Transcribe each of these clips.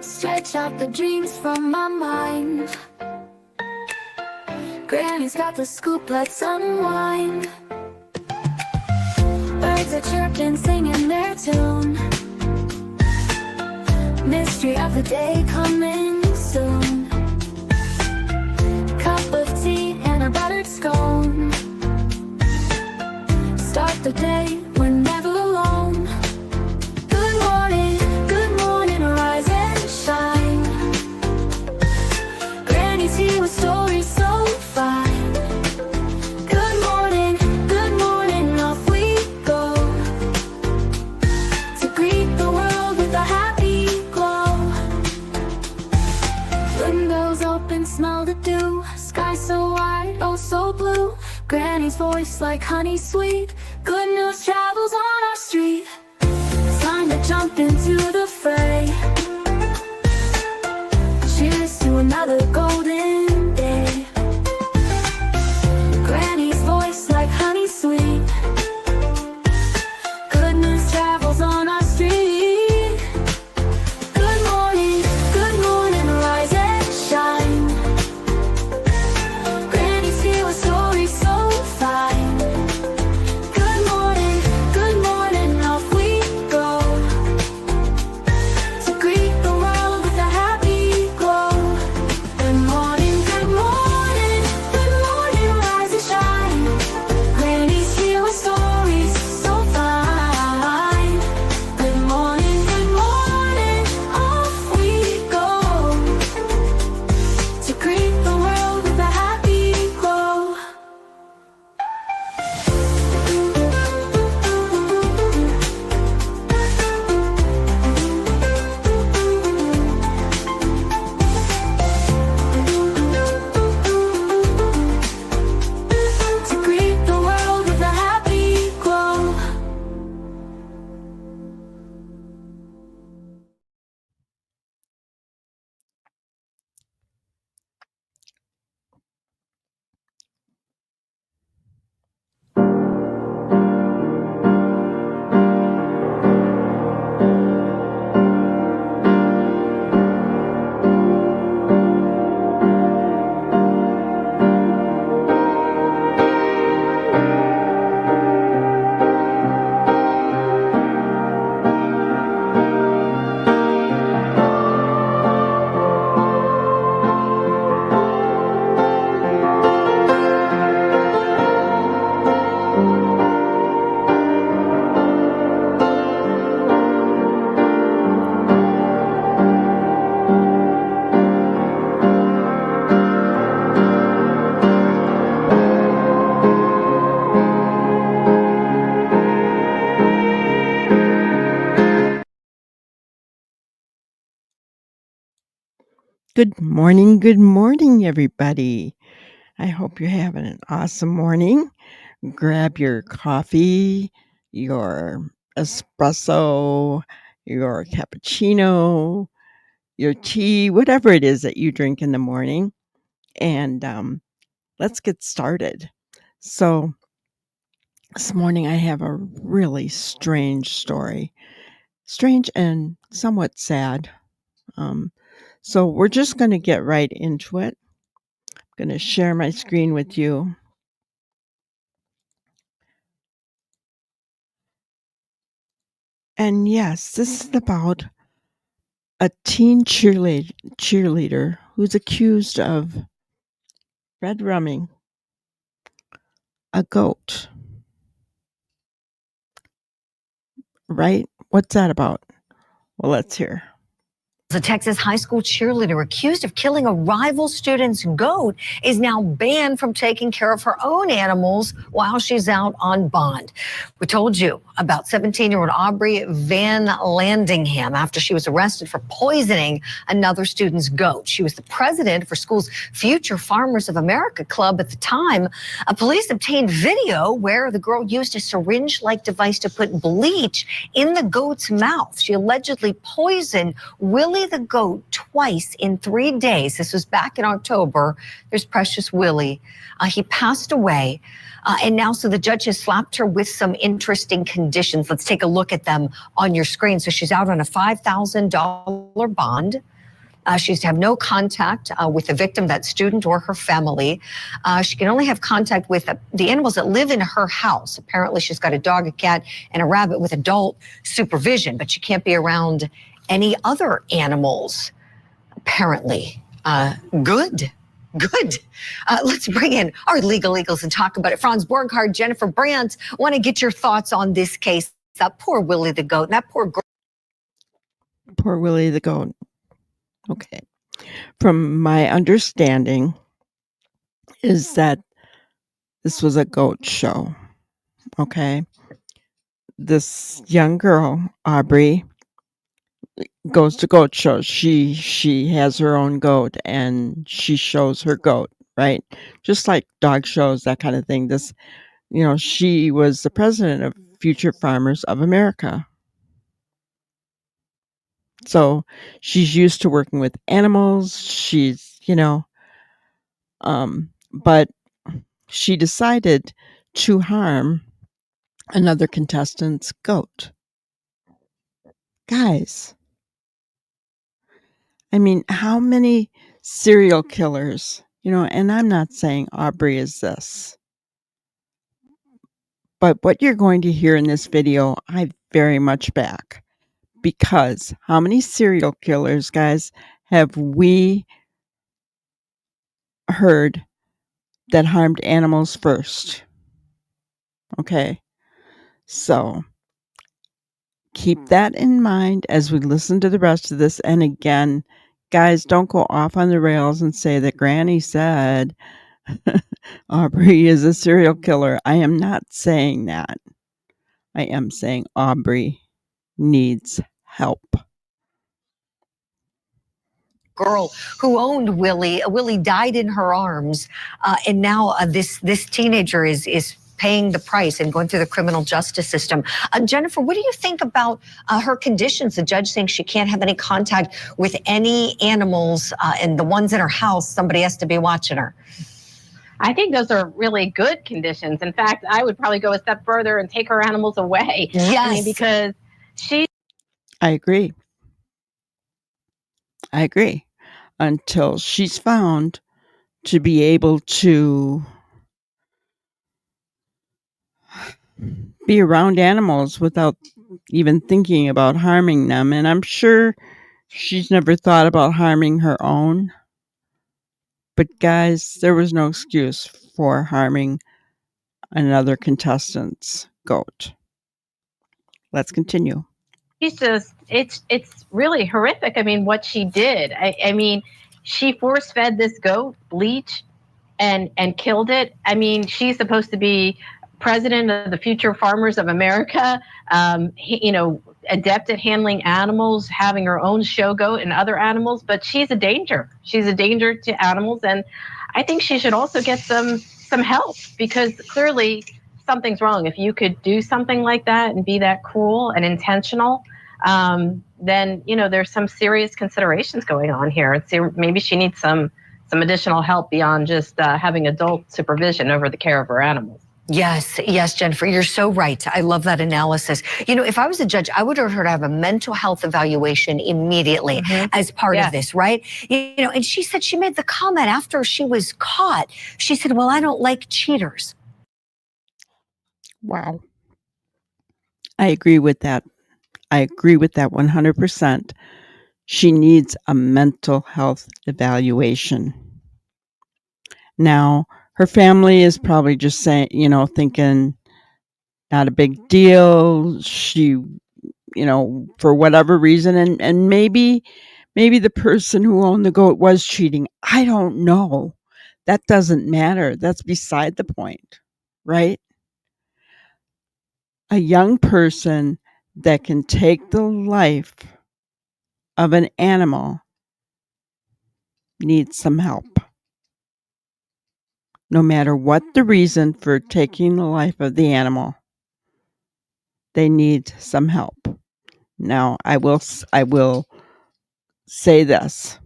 Stretch out the dreams from my mind. Granny's got the scoop, let's unwind. Birds are chirping, singing their tune. Mystery of the day coming soon. Cup of tea and a buttered scone. Start the day, we're never alone. Good morning, rise and shine. Granny's here with stories so fine. Good morning, off we go. To greet the world with a happy glow. Windows open, smell the dew. Sky so wide, oh so blue. Granny's voice like honey sweet. Good news travels on our street. It's time to jump into the fray. Cheers to another golden day. Granny's voice like honey sweet. Good news travels on our street. Good morning, rise and shine. Granny's here with stories so fine. Good morning, off we go. To greet the world with a happy glow. Good morning, rise and shine. Granny's here with stories so fine. Good morning, off we go. To greet the world with a happy glow. To greet the world with a happy glow. Good morning, everybody. I hope you're having an awesome morning. Grab your coffee, your espresso, your cappuccino, your tea, whatever it is that you drink in the morning, and let's get started. So, this morning I have a really strange story. Strange and somewhat sad. So, we're just going to get right into it. I'm going to share my screen with you. And yes, this is about a teen cheerleader who's accused of red rumming a goat. Right? What's that about? Well, let's hear. A Texas high school cheerleader accused of killing a rival student's goat is now banned from taking care of her own animals while she's out on bond. We told you about 17-year-old Aubrey Van Landingham after she was arrested for poisoning another student's goat. She was the president for school's Future Farmers of America Club at the time. Police obtained video where the girl used a syringe-like device to put bleach in the goat's mouth. She allegedly poisoned Willie the goat twice in 3 days. This was back in October. There's precious Willie. He passed away. And now, so the judge has slapped her with some interesting conditions. Let's take a look at them on your screen. So she's out on a $5,000 bond. She's to have no contact with the victim, that student, or her family. She can only have contact with the animals that live in her house. Apparently, she's got a dog, a cat, and a rabbit with adult supervision, but she can't be around any other animals, apparently. Good. Let's bring in our legal eagles and talk about it. Franz Borghardt, Jennifer Brandt, want to get your thoughts on this case. That poor Willie the goat, that poor girl. Poor Willie the goat. Okay. From my understanding is that this was a goat show. Okay. This young girl, Aubrey, goes to goat shows. She has her own goat and she shows her goat, right? Just like dog shows, that kind of thing. This, she was the president of Future Farmers of America. So she's used to working with animals. She's, but she decided to harm another contestant's goat. Guys, I mean, how many serial killers, and I'm not saying Aubrey is this, but what you're going to hear in this video, I very much back. Because how many serial killers, guys, have we heard that harmed animals first? Okay, so keep that in mind as we listen to the rest of this. And again, guys, don't go off on the rails and say that Granny said Aubrey is a serial killer. I am not saying that. I am saying Aubrey needs help. Girl who owned Willie. Willie died in her arms, and now this teenager is paying the price and going through the criminal justice system. Jennifer, what do you think about her conditions? The judge saying she can't have any contact with any animals, and the ones in her house, somebody has to be watching her. I think those are really good conditions. In fact, I would probably go a step further and take her animals away. Yes. I mean, because I agree. Until she's found to be able to be around animals without even thinking about harming them. And I'm sure she's never thought about harming her own. But guys, there was no excuse for harming another contestant's goat. Let's continue. she's just, it's really horrific. I mean, what she did. I mean, she force fed this goat bleach and killed it. I mean, she's supposed to be president of the Future Farmers of America, adept at handling animals, having her own show goat and other animals, but she's a danger. She's a danger to animals, and I think she should also get some help, because clearly something's wrong. If you could do something like that and be that cruel and intentional, then there's some serious considerations going on here. And maybe she needs some additional help beyond just having adult supervision over the care of her animals. Yes, Jennifer, you're so right. I love that analysis. If I was a judge, I would order her to have a mental health evaluation immediately as part of this, right? And she said, she made the comment after she was caught. She said, well, I don't like cheaters. Wow. I agree with that. 100%. She needs a mental health evaluation. Now, her family is probably just saying, thinking not a big deal. She, for whatever reason, and maybe the person who owned the goat was cheating. I don't know. That doesn't matter. That's beside the point, right? A young person that can take the life of an animal needs some help. No matter what the reason for taking the life of the animal, they need some help. Now, I will say this.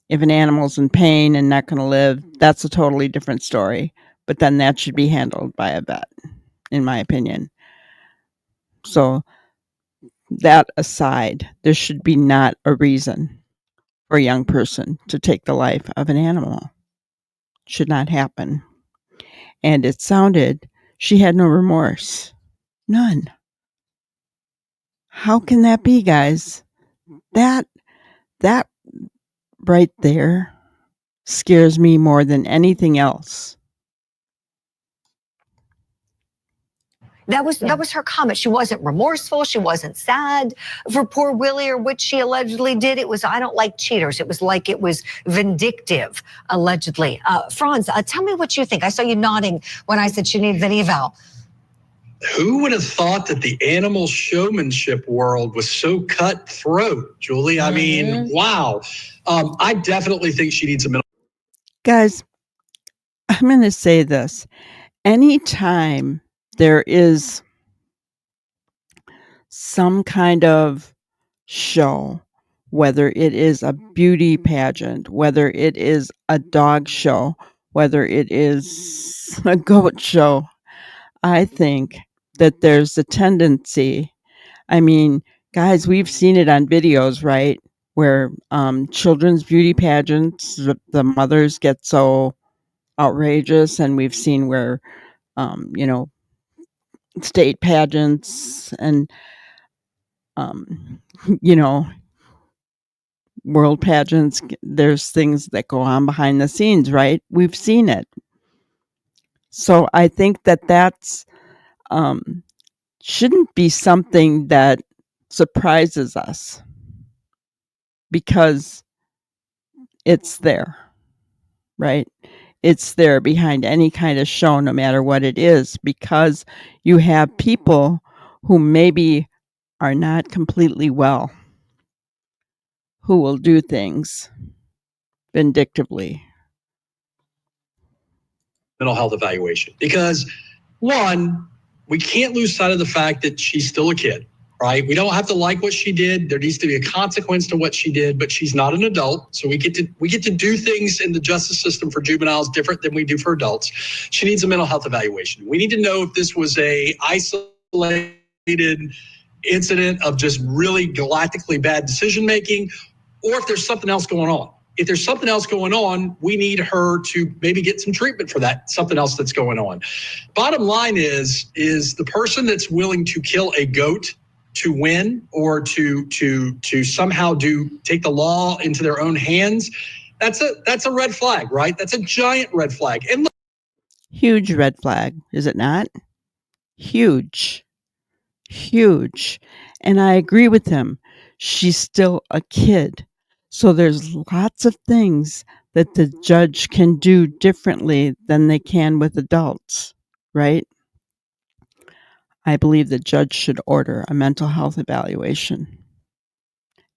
If an animal's in pain and not going to live, that's a totally different story. But then that should be handled by a vet, in my opinion. So that aside, there should be not a reason for a young person to take the life of an animal. Should not happen. And it sounded she had no remorse. None. How can that be, guys? That right there scares me more than anything else. That was her comment. She wasn't remorseful. She wasn't sad for poor Willie or what she allegedly did. It was, I don't like cheaters. It was like it was vindictive, allegedly. Franz, tell me what you think. I saw you nodding when I said she needs an eval. Who would have thought that the animal showmanship world was so cutthroat, Julie? I mean, wow. I definitely think she needs a mental. Guys, I'm going to say this. Anytime there is some kind of show, whether it is a beauty pageant, whether it is a dog show, whether it is a goat show, I think that there's a tendency. I mean, guys, we've seen it on videos, right? Where children's beauty pageants, the mothers get so outrageous, and we've seen where, state pageants and, you know, world pageants, there's things that go on behind the scenes, right? We've seen it. So I think that that's shouldn't be something that surprises us, because it's there, right? It's there behind any kind of show, no matter what it is, because you have people who maybe are not completely well, who will do things vindictively. Mental health evaluation, because one, we can't lose sight of the fact that she's still a kid, right? We don't have to like what she did. There needs to be a consequence to what she did, but she's not an adult. So we get to do things in the justice system for juveniles different than we do for adults. She needs a mental health evaluation. We need to know if this was a isolated incident of just really galactically bad decision making, or if there's something else going on. If there's something else going on, we need her to maybe get some treatment for that, something else that's going on. Bottom line is the person that's willing to kill a goat to win, or to somehow take the law into their own hands, that's a red flag, right? That's a giant red flag. And look, Huge red flag, is it not? Huge. And I agree with him. She's still a kid. So there's lots of things that the judge can do differently than they can with adults, right? I believe the judge should order a mental health evaluation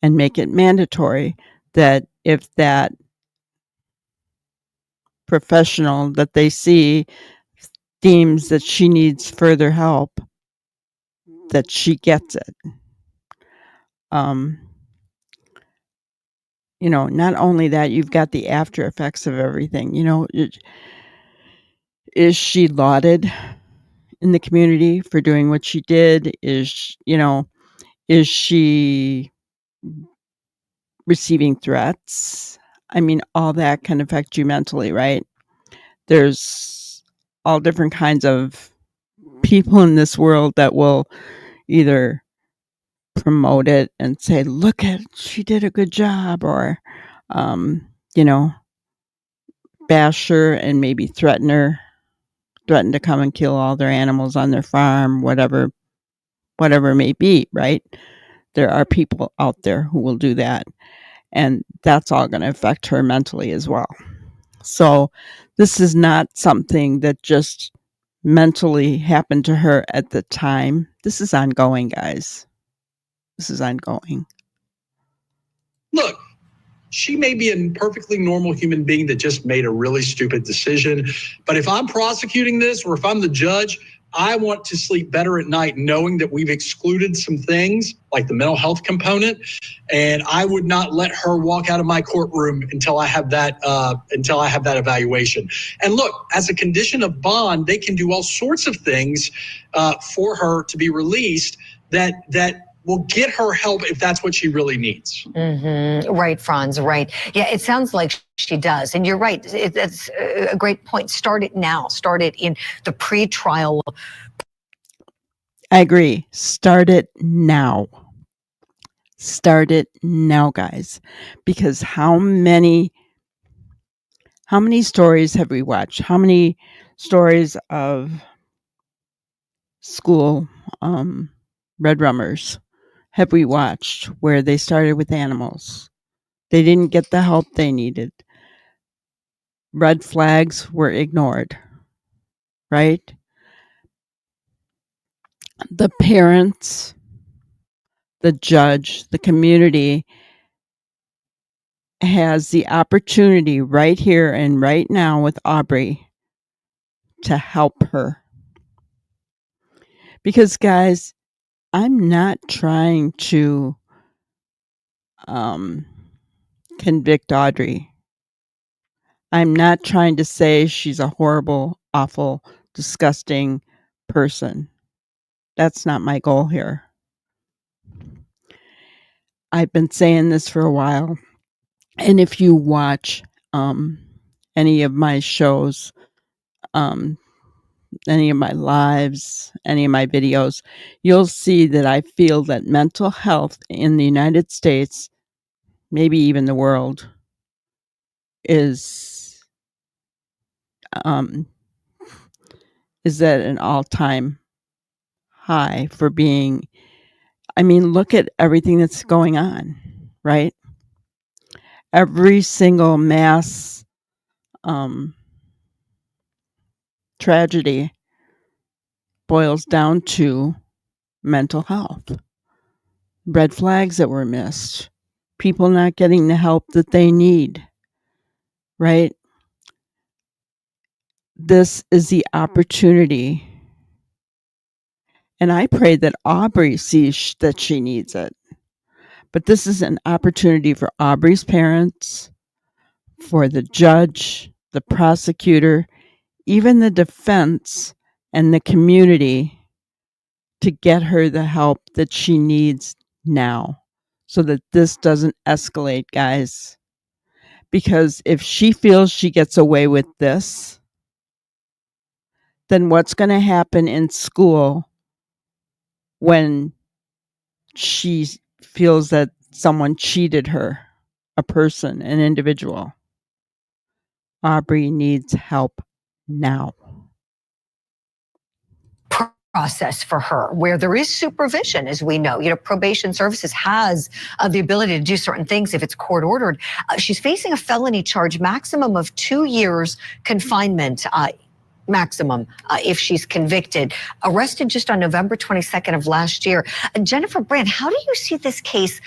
and make it mandatory that if that professional that they see deems that she needs further help, that she gets it. Not only that, you've got the after effects of everything. Is she lauded in the community for doing what she did? Is she receiving threats? I mean, all that can affect you mentally, right? There's all different kinds of people in this world that will either promote it and say, look at, she did a good job, or, bash her and maybe threaten to come and kill all their animals on their farm, whatever it may be, right? There are people out there who will do that. And that's all going to affect her mentally as well. So this is not something that just mentally happened to her at the time. This is ongoing, guys. This is ongoing. Look, she may be a perfectly normal human being that just made a really stupid decision. But if I'm prosecuting this, or if I'm the judge, I want to sleep better at night knowing that we've excluded some things like the mental health component. And I would not let her walk out of my courtroom until I have that evaluation. And look, as a condition of bond, they can do all sorts of things for her to be released that will get her help if that's what she really needs. Right, Franz, right. Yeah, it sounds like she does. And you're right. That's a great point. Start it now. Start it in the pre-trial. I agree. Start it now. Start it now, guys. Because how many stories have we watched? How many stories of school red rummers have we watched where they started with animals? They didn't get the help they needed. Red flags were ignored, right? The parents, the judge, the community has the opportunity right here and right now with Aubrey to help her. Because, guys, I'm not trying to convict Audrey. I'm not trying to say she's a horrible, awful, disgusting person. That's not my goal here. I've been saying this for a while. And if you watch any of my shows, any of my lives, any of my videos, you'll see that I feel that mental health in the United States, maybe even the world, is at an all-time high for being. I mean, look at everything that's going on, right? Every single mass tragedy boils down to mental health. Red flags that were missed, people not getting the help that they need, right? This is the opportunity. And I pray that Aubrey sees that she needs it. But this is an opportunity for Aubrey's parents, for the judge, the prosecutor, even the defense, and the community to get her the help that she needs now so that this doesn't escalate, guys. Because if she feels she gets away with this, then what's going to happen in school when she feels that someone cheated her, a person, an individual? Aubrey needs help now. Process for her where there is supervision, as we know. Probation services has the ability to do certain things if it's court ordered. She's facing a felony charge, maximum of 2 years confinement. Maximum if she's convicted. Arrested just on November 22nd of last year. Jennifer Brand, how do you see this case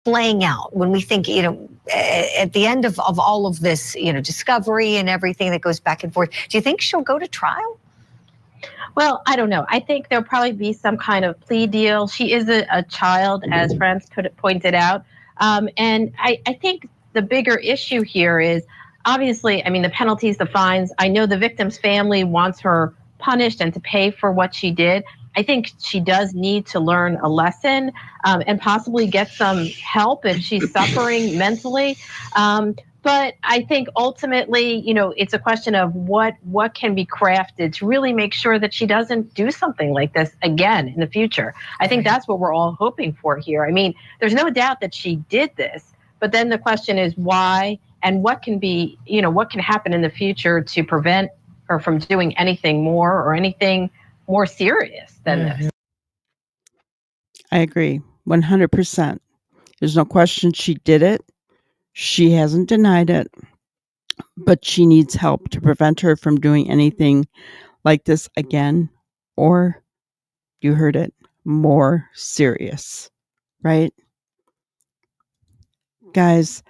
playing out when we think, at the end of all of this, discovery and everything that goes back and forth? Do you think she'll go to trial? Well, I don't know. I think there'll probably be some kind of plea deal. She is a child, as Franz pointed out. And I think the bigger issue here is, obviously, I mean, the penalties, the fines. I know the victim's family wants her punished and to pay for what she did. I think she does need to learn a lesson and possibly get some help if she's suffering mentally. But I think ultimately, it's a question of what can be crafted to really make sure that she doesn't do something like this again in the future. I think that's what we're all hoping for here. I mean, there's no doubt that she did this, but then the question is why and what can be, what can happen in the future to prevent her from doing anything more or anything more serious than this. I agree 100%. There's no question she did it. She hasn't denied it, but she needs help to prevent her from doing anything like this again, or, you heard it, more serious, right? Guys,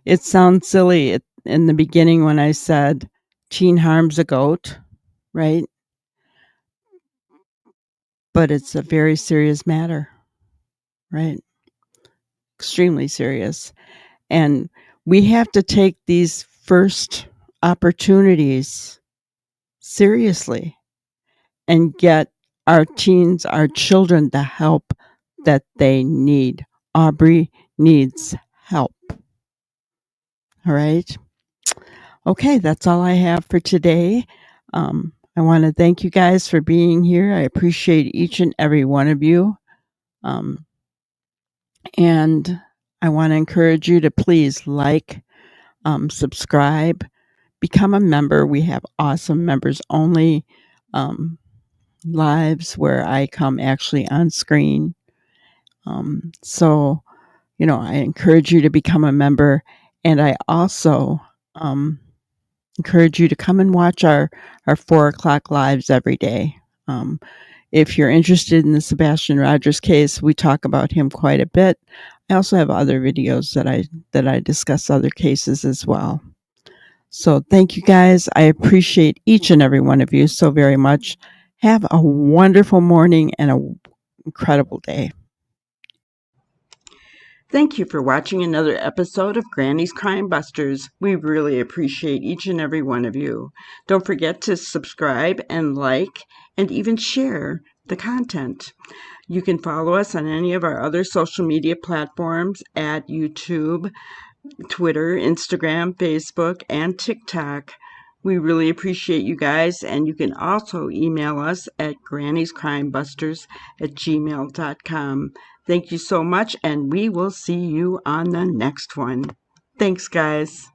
it sounds silly in the beginning when I said teen harms a goat, right? But it's a very serious matter, right? Extremely serious. And we have to take these first opportunities seriously and get our teens, our children, the help that they need. Aubrey needs help. All right. Okay, that's all I have for today. I want to thank you guys for being here. I appreciate each and every one of you. And I want to encourage you to please like, subscribe, become a member. We have awesome members only lives where I come actually on screen. So, I encourage you to become a member. And I also encourage you to come and watch our 4 o'clock lives every day. If you're interested in the Sebastian Rogers case, we talk about him quite a bit. I also have other videos that I discuss other cases as well. So thank you guys. I appreciate each and every one of you so very much. Have a wonderful morning and an incredible day. Thank you for watching another episode of Granny's Crime Busters. We really appreciate each and every one of you. Don't forget to subscribe and like and even share the content. You can follow us on any of our other social media platforms at YouTube, Twitter, Instagram, Facebook, and TikTok. We really appreciate you guys, and you can also email us at grannyscrimebusters@gmail.com. Thank you so much, and we will see you on the next one. Thanks, guys.